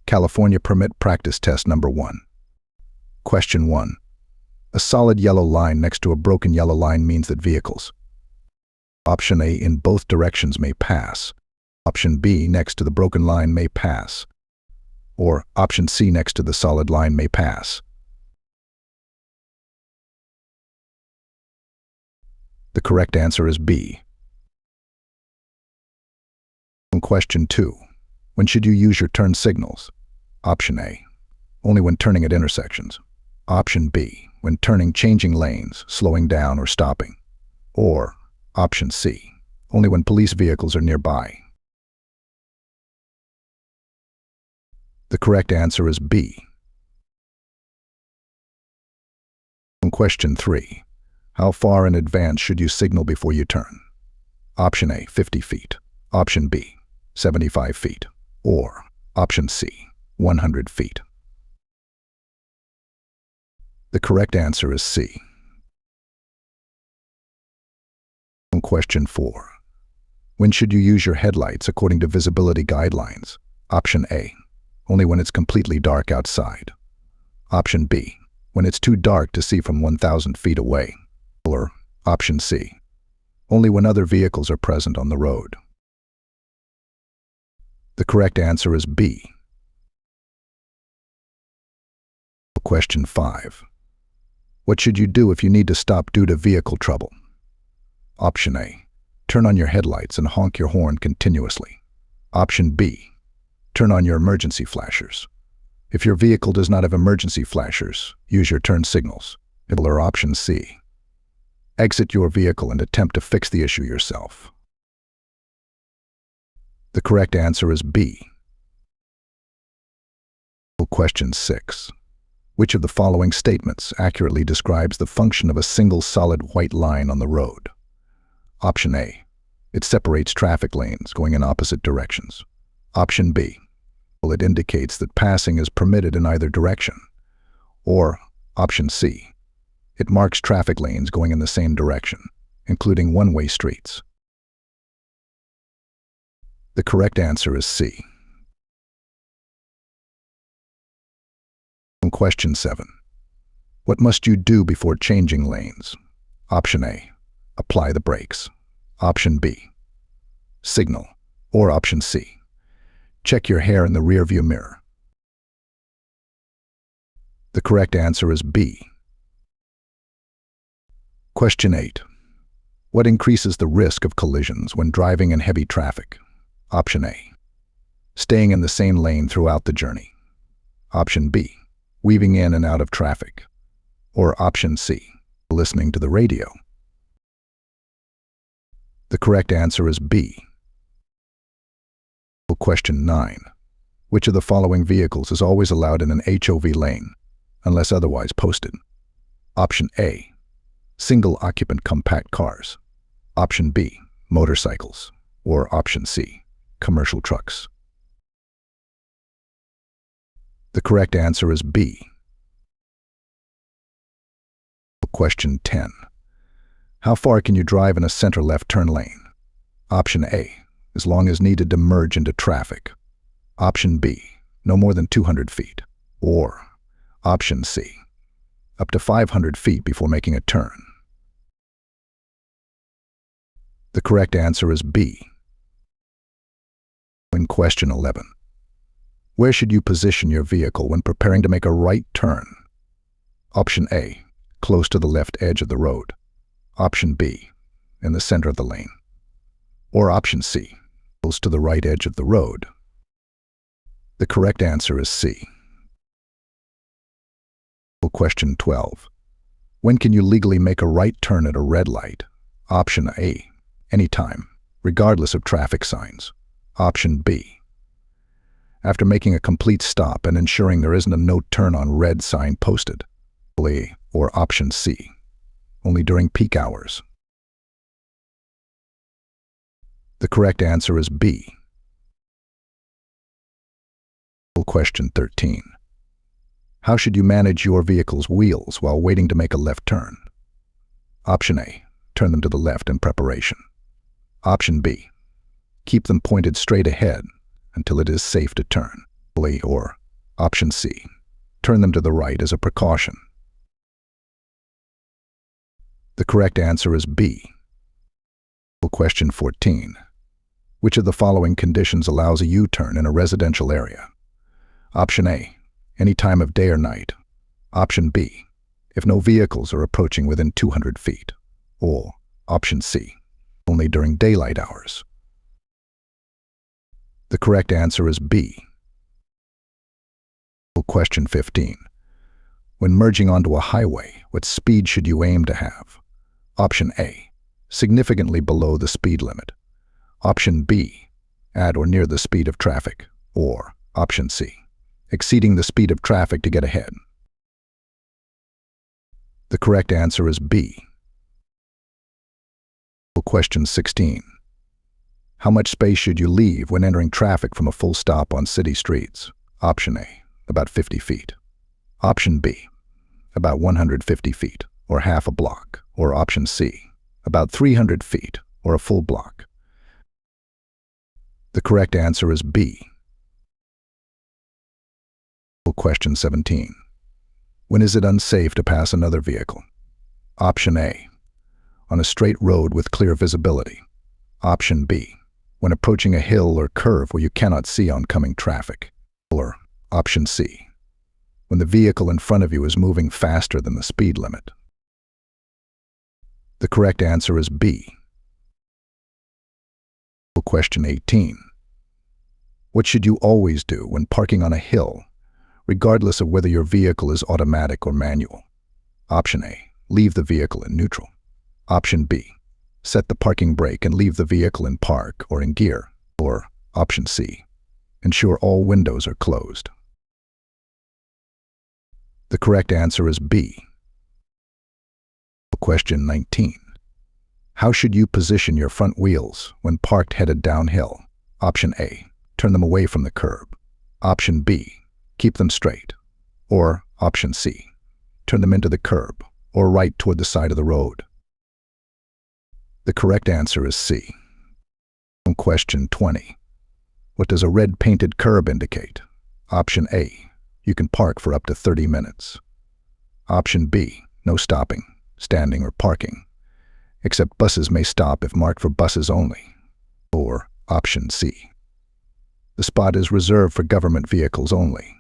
California Permit Practice Test Number 1. Question 1. A solid yellow line next to a broken yellow line means that vehicles: Option A, in both directions may pass. Option B, next to the broken line may pass. Or Option C, next to the solid line may pass. The correct answer is B. Question 2. When should you use your turn signals? Option A, only when turning at intersections. Option B, when turning, changing lanes, slowing down or stopping. Or Option C, only when police vehicles are nearby. The correct answer is B. Question 3. How far in advance should you signal before you turn? Option A, 50 feet. Option B, 75 feet. Or Option C, 100 feet. The correct answer is C. Question 4. When should you use your headlights according to visibility guidelines? Option A, only when it's completely dark outside. Option B, when it's too dark to see from 1,000 feet away. Or Option C, only when other vehicles are present on the road. The correct answer is B. Question 5. What should you do if you need to stop due to vehicle trouble? Option A, turn on your headlights and honk your horn continuously. Option B, turn on your emergency flashers. If your vehicle does not have emergency flashers, use your turn signals. Or Option C, exit your vehicle and attempt to fix the issue yourself. The correct answer is B. Question 6. Which of the following statements accurately describes the function of a single solid white line on the road? Option A, it separates traffic lanes going in opposite directions. Option B, it indicates that passing is permitted in either direction. Or Option C, it marks traffic lanes going in the same direction, including one-way streets. The correct answer is C. Question 7. What must you do before changing lanes? Option A, apply the brakes. Option B, signal. Or Option C, check your hair in the rearview mirror. The correct answer is B. Question 8. What increases the risk of collisions when driving in heavy traffic? Option A, staying in the same lane throughout the journey. Option B, weaving in and out of traffic. Or Option C, listening to the radio. The correct answer is B. Question 9. Which of the following vehicles is always allowed in an HOV lane, unless otherwise posted? Option A, single-occupant compact cars. Option B, motorcycles. Or Option C, commercial trucks. The correct answer is B. Question 10. How far can you drive in a center-left turn lane? Option A, as long as needed to merge into traffic. Option B, no more than 200 feet. Or Option C, up to 500 feet before making a turn. The correct answer is B. In question 11. Where should you position your vehicle when preparing to make a right turn? Option A, close to the left edge of the road. Option B, in the center of the lane. Or Option C, close to the right edge of the road. The correct answer is C. Question 12. When can you legally make a right turn at a red light? Option A, anytime, regardless of traffic signs. Option B, after making a complete stop and ensuring there isn't a no turn on red sign posted. Or Option C, only during peak hours. The correct answer is B. Question 13. How should you manage your vehicle's wheels while waiting to make a left turn? Option A, turn them to the left in preparation. Option B, keep them pointed straight ahead until it is safe to turn. Or Option C. Turn them to the right as a precaution. The correct answer is B. Question 14. Which of the following conditions allows a U-turn in a residential area? Option A. Any time of day or night. Option B. If no vehicles are approaching within 200 feet. Or option C. Only during daylight hours. The correct answer is B. Question 15. When merging onto a highway, what speed should you aim to have? Option A. Significantly below the speed limit. Option B. At or near the speed of traffic. Or option C. Exceeding the speed of traffic to get ahead. The correct answer is B. Question 16. How much space should you leave when entering traffic from a full stop on city streets? Option A. About 50 feet. Option B. About 150 feet, or half a block. Or option C. About 300 feet, or a full block. The correct answer is B. Question 17. When is it unsafe to pass another vehicle? Option A. On a straight road with clear visibility. Option B. When approaching a hill or curve where you cannot see oncoming traffic. Or option C. When the vehicle in front of you is moving faster than the speed limit. The correct answer is B. Question 18. What should you always do when parking on a hill, regardless of whether your vehicle is automatic or manual? Option A. Leave the vehicle in neutral. Option B. Set the parking brake and leave the vehicle in park or in gear. Or option C. Ensure all windows are closed. The correct answer is B. Question 19. How should you position your front wheels when parked headed downhill? Option A. Turn them away from the curb. Option B. Keep them straight. Or option C. Turn them into the curb or right toward the side of the road. The correct answer is C. Question 20. What does a red painted curb indicate? Option A. You can park for up to 30 minutes. Option B. No stopping, standing, or parking, except buses may stop if marked for buses only. Or option C. The spot is reserved for government vehicles only.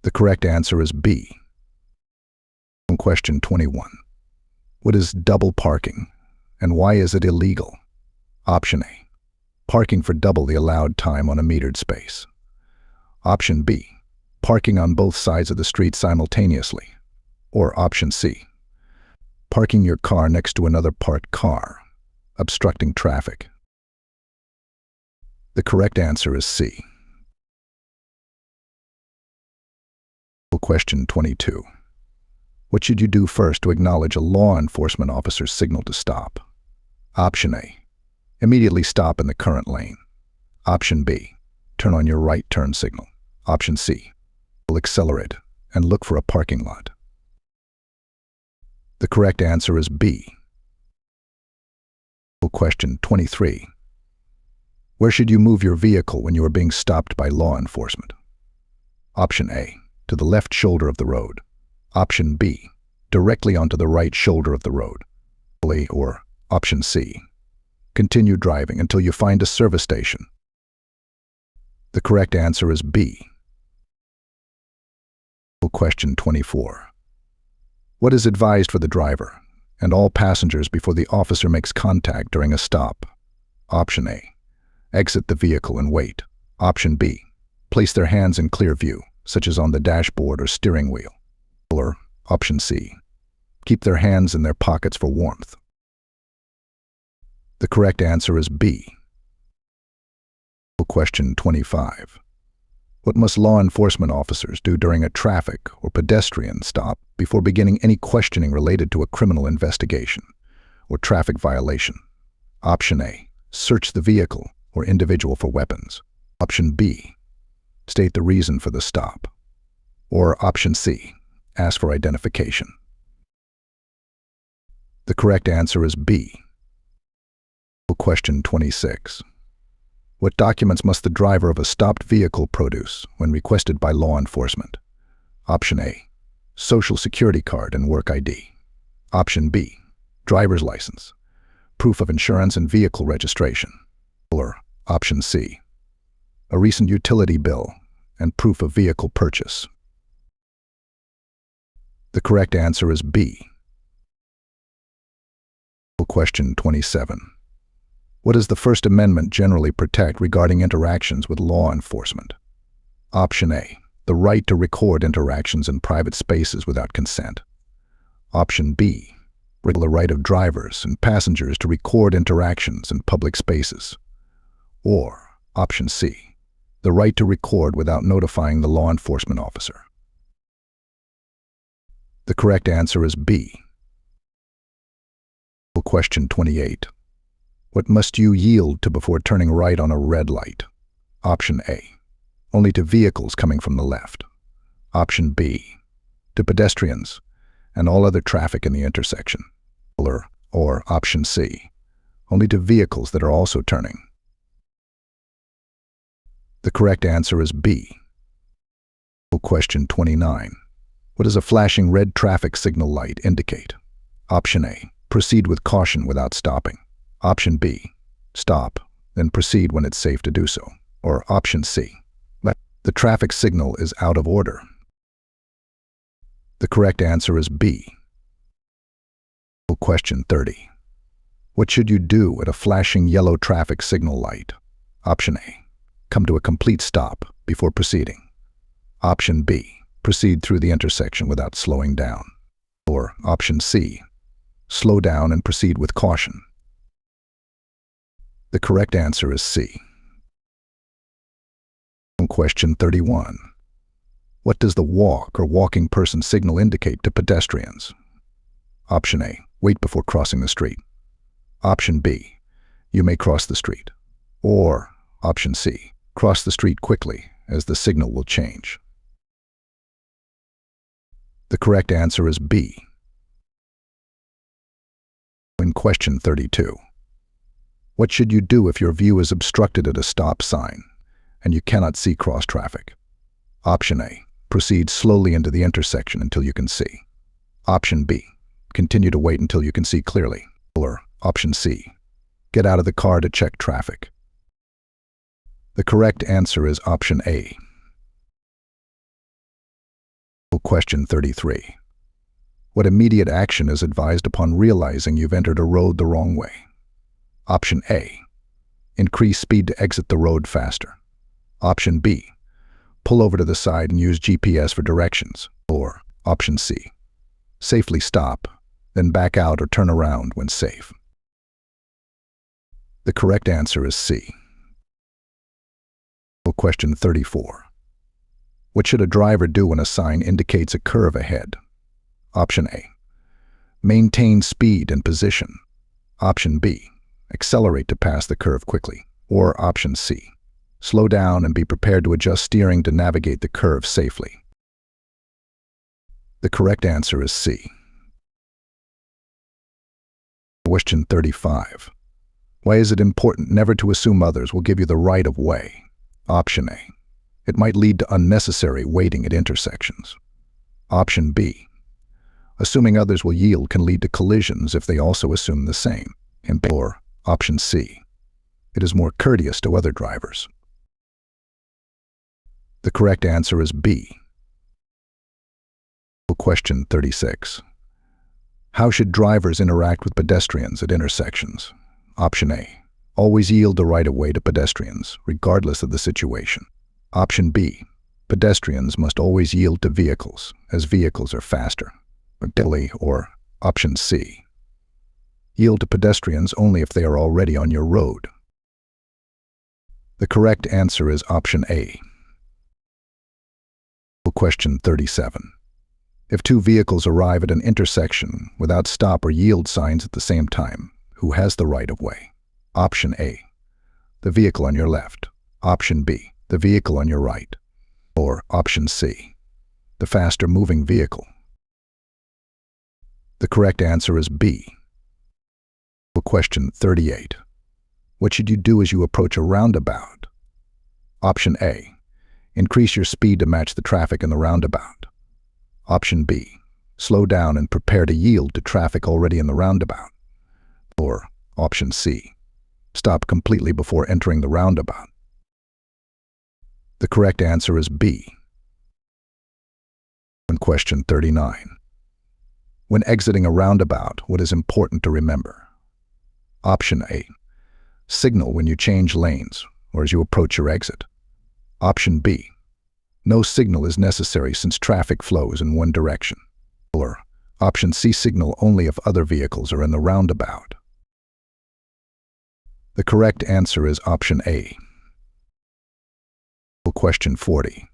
The correct answer is B. Question 21. What is double parking, and why is it illegal? Option A. Parking for double the allowed time on a metered space. Option B. Parking on both sides of the street simultaneously. Or option C. Parking your car next to another parked car, obstructing traffic. The correct answer is C. Question 22. What should you do first to acknowledge a law enforcement officer's signal to stop? Option A. Immediately stop in the current lane. Option B. Turn on your right turn signal. Option C. Accelerate and look for a parking lot. The correct answer is B. Question 23. Where should you move your vehicle when you are being stopped by law enforcement? Option A. To the left shoulder of the road. Option B. Directly onto the right shoulder of the road. Or option C. Continue driving until you find a service station. The correct answer is B. Question 24. What is advised for the driver and all passengers before the officer makes contact during a stop? Option A. Exit the vehicle and wait. Option B. Place their hands in clear view, such as on the dashboard or steering wheel. Or option C. Keep their hands in their pockets for warmth. The correct answer is B. Question 25. What must law enforcement officers do during a traffic or pedestrian stop before beginning any questioning related to a criminal investigation or traffic violation? Option A. Search the vehicle or individual for weapons. Option B. State the reason for the stop. Or option C. Ask for identification. The correct answer is B. Question 26. What documents must the driver of a stopped vehicle produce when requested by law enforcement? Option A, Social Security card and work ID. Option B, driver's license, proof of insurance and vehicle registration. Or Option C, a recent utility bill and proof of vehicle purchase. The correct answer is B. Question 27. What does the First Amendment generally protect regarding interactions with law enforcement? Option A, the right to record interactions in private spaces without consent. Option B, the right of drivers and passengers to record interactions in public spaces. Or Option C, the right to record without notifying the law enforcement officer. The correct answer is B. Question 28. What must you yield to before turning right on a red light? Option A, only to vehicles coming from the left. Option B, to pedestrians and all other traffic in the intersection. Or Option C, only to vehicles that are also turning. The correct answer is B. Question 29. What does a flashing red traffic signal light indicate? Option A, proceed with caution without stopping. Option B, stop, then proceed when it's safe to do so. Or Option C, the traffic signal is out of order. The correct answer is B. Question 30. What should you do at a flashing yellow traffic signal light? Option A, come to a complete stop before proceeding. Option B, proceed through the intersection without slowing down. Or Option C, slow down and proceed with caution. The correct answer is C. Question 31. What does the walk or walking person signal indicate to pedestrians? Option A, wait before crossing the street. Option B, you may cross the street. Or Option C, cross the street quickly as the signal will change. The correct answer is B. In question 32. What should you do if your view is obstructed at a stop sign and you cannot see cross traffic? Option A, proceed slowly into the intersection until you can see. Option B, continue to wait until you can see clearly. Or Option C, get out of the car to check traffic. The correct answer is Option A. Question 33. What immediate action is advised upon realizing you've entered a road the wrong way? Option A, increase speed to exit the road faster. Option B, pull over to the side and use GPS for directions. Or Option C, safely stop, then back out or turn around when safe. The correct answer is C. Question 34. What should a driver do when a sign indicates a curve ahead? Option A, maintain speed and position. Option B, accelerate to pass the curve quickly. Or Option C, slow down and be prepared to adjust steering to navigate the curve safely. The correct answer is C. Question 35. Why is it important never to assume others will give you the right of way? Option A, it might lead to unnecessary waiting at intersections. Option B, assuming others will yield can lead to collisions if they also assume the same. Or Option C, it is more courteous to other drivers. The correct answer is B. Question 36. How should drivers interact with pedestrians at intersections? Option A, always yield the right of way to pedestrians, regardless of the situation. Option B, pedestrians must always yield to vehicles, as vehicles are faster. Or Option C, yield to pedestrians only if they are already on your road. The correct answer is Option A. Question 37. If two vehicles arrive at an intersection without stop or yield signs at the same time, who has the right of way? Option A, the vehicle on your left. Option B, the vehicle on your right. Or Option C, the faster moving vehicle. The correct answer is B. Question 38. What should you do as you approach a roundabout? Option A. Increase your speed to match the traffic in the roundabout. Option B. Slow down and prepare to yield to traffic already in the roundabout. Or Option C. Stop completely before entering the roundabout. The correct answer is B. Question 39. When exiting a roundabout, what is important to remember? Option A. Signal when you change lanes or as you approach your exit. Option B. No signal is necessary since traffic flows in one direction. Or Option C. Signal only if other vehicles are in the roundabout. The correct answer is Option A. Question 40.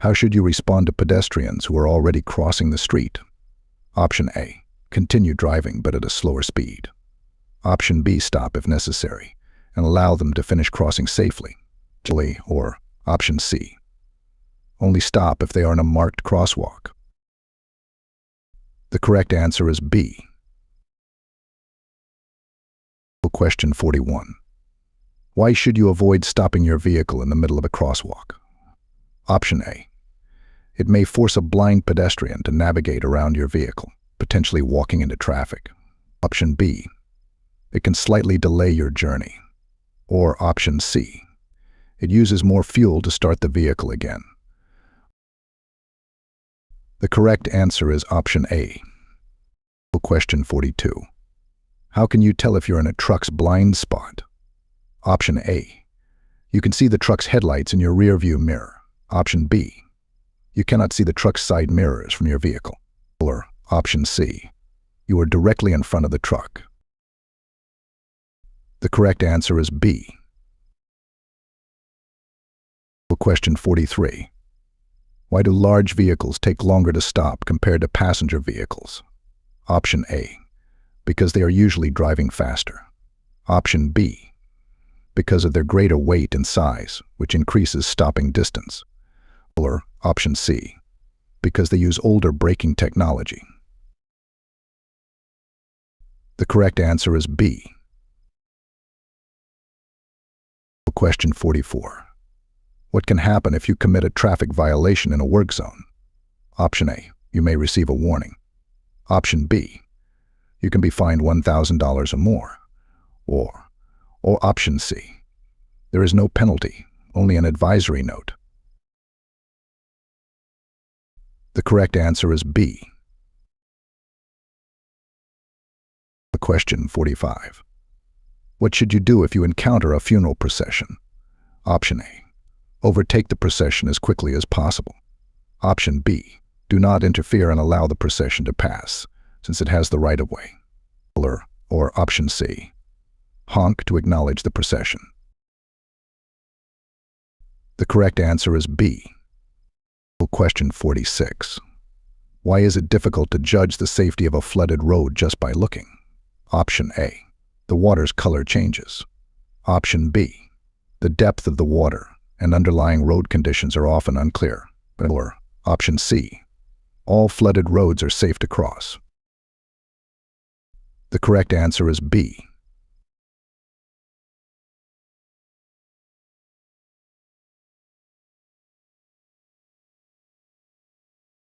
How should you respond to pedestrians who are already crossing the street? Option A. Continue driving but at a slower speed. Option B. Stop if necessary and allow them to finish crossing safely. Or Option C. Only stop if they are in a marked crosswalk. The correct answer is B. Question 41. Why should you avoid stopping your vehicle in the middle of a crosswalk? Option A. It may force a blind pedestrian to navigate around your vehicle, potentially walking into traffic. Option B. It can slightly delay your journey. Or Option C. It uses more fuel to start the vehicle again. The correct answer is Option A. Question 42. How can you tell if you're in a truck's blind spot? Option A. You can see the truck's headlights in your rear-view mirror. Option B. You cannot see the truck's side mirrors from your vehicle. Or Option C. You are directly in front of the truck. The correct answer is B. Question 43. Why do large vehicles take longer to stop compared to passenger vehicles? Option A. Because they are usually driving faster. Option B. Because of their greater weight and size, which increases stopping distance. Or Option C. Because they use older braking technology. The correct answer is B. Question 44. What can happen if you commit a traffic violation in a work zone? Option A. You may receive a warning. Option B. You can be fined $1,000 or more. Or Option C. There is no penalty, only an advisory note. The correct answer is B. Question 45. What should you do if you encounter a funeral procession? Option A. Overtake the procession as quickly as possible. Option B. Do not interfere and allow the procession to pass, since it has the right-of-way. Or Option C. Honk to acknowledge the procession. The correct answer is B. Question 46. Why is it difficult to judge the safety of a flooded road just by looking? Option A. The water's color changes. Option B. The depth of the water and underlying road conditions are often unclear. Or Option C. All flooded roads are safe to cross. The correct answer is B.